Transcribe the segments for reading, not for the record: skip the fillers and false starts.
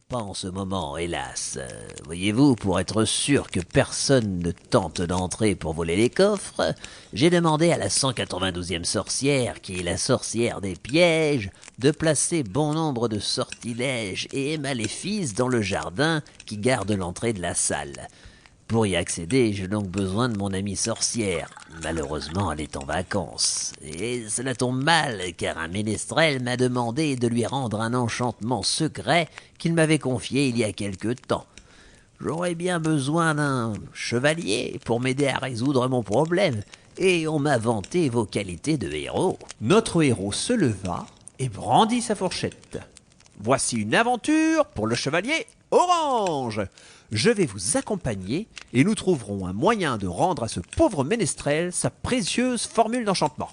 Pas en ce moment, hélas. Voyez-vous, pour être sûr que personne ne tente d'entrer pour voler les coffres, j'ai demandé à la 192e sorcière, qui est la sorcière des pièges, de placer bon nombre de sortilèges et maléfices dans le jardin qui garde l'entrée de la salle. Pour y accéder, j'ai donc besoin de mon amie sorcière. Malheureusement, elle est en vacances. Et cela tombe mal, car un ménestrel m'a demandé de lui rendre un enchantement secret qu'il m'avait confié il y a quelque temps. J'aurais bien besoin d'un chevalier pour m'aider à résoudre mon problème, et on m'a vanté vos qualités de héros. Notre héros se leva et brandit sa fourchette. Voici une aventure pour le chevalier orange. Je vais vous accompagner et nous trouverons un moyen de rendre à ce pauvre ménestrel sa précieuse formule d'enchantement.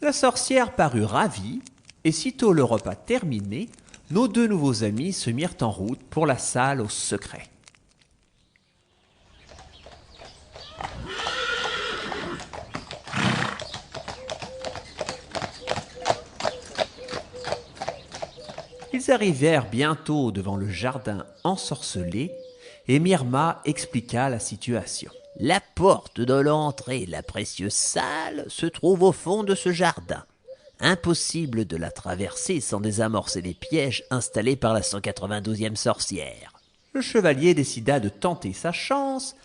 La sorcière parut ravie, et sitôt le repas terminé, nos deux nouveaux amis se mirent en route pour la salle au secret. Ils arrivèrent bientôt devant le jardin ensorcelé, et Myrma expliqua la situation. La porte de l'entrée de la précieuse salle se trouve au fond de ce jardin. Impossible de la traverser sans désamorcer les pièges installés par la 192e sorcière. Le chevalier décida de tenter sa chance,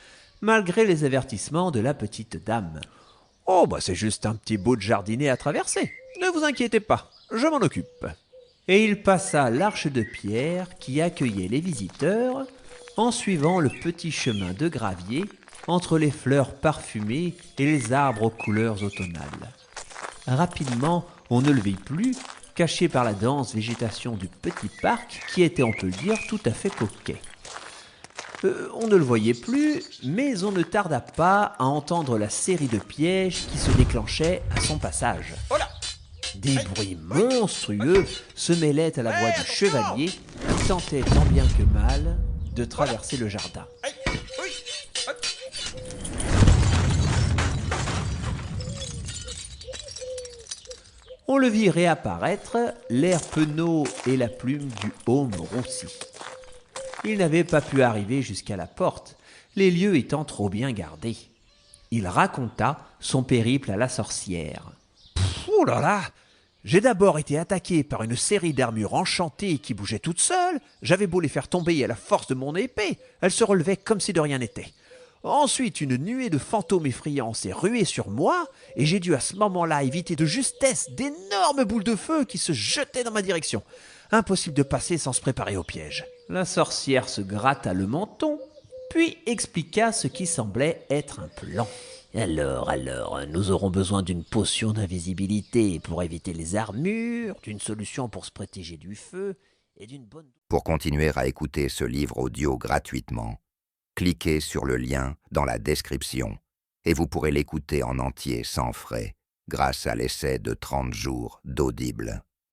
malgré les avertissements de la petite dame. « Oh, c'est juste un petit bout de jardinet à traverser. Ne vous inquiétez pas, je m'en occupe. » Et il passa l'arche de pierre qui accueillait les visiteurs en suivant le petit chemin de gravier entre les fleurs parfumées et les arbres aux couleurs automnales. Rapidement, on ne le vit plus, caché par la dense végétation du petit parc qui était, on peut le dire, tout à fait coquet. On ne le voyait plus, mais on ne tarda pas à entendre la série de pièges qui se déclenchaient à son passage. Des bruits monstrueux se mêlaient à la voix du chevalier qui tentait tant bien que mal de traverser le jardin. On le vit réapparaître, l'air penaud et la plume du aume roussi. Il n'avait pas pu arriver jusqu'à la porte, les lieux étant trop bien gardés. Il raconta son périple à la sorcière. « Oh là là ! J'ai d'abord été attaqué par une série d'armures enchantées qui bougeaient toutes seules. J'avais beau les faire tomber à la force de mon épée, elles se relevaient comme si de rien n'était. Ensuite, une nuée de fantômes effrayants s'est ruée sur moi, et j'ai dû à ce moment-là éviter de justesse d'énormes boules de feu qui se jetaient dans ma direction. Impossible de passer sans se préparer au piège. » La sorcière se gratta le menton, puis expliqua ce qui semblait être un plan. Alors, nous aurons besoin d'une potion d'invisibilité pour éviter les armures, d'une solution pour se protéger du feu, et d'une bonne... Pour continuer à écouter ce livre audio gratuitement, cliquez sur le lien dans la description et vous pourrez l'écouter en entier sans frais grâce à l'essai de 30 jours d'Audible.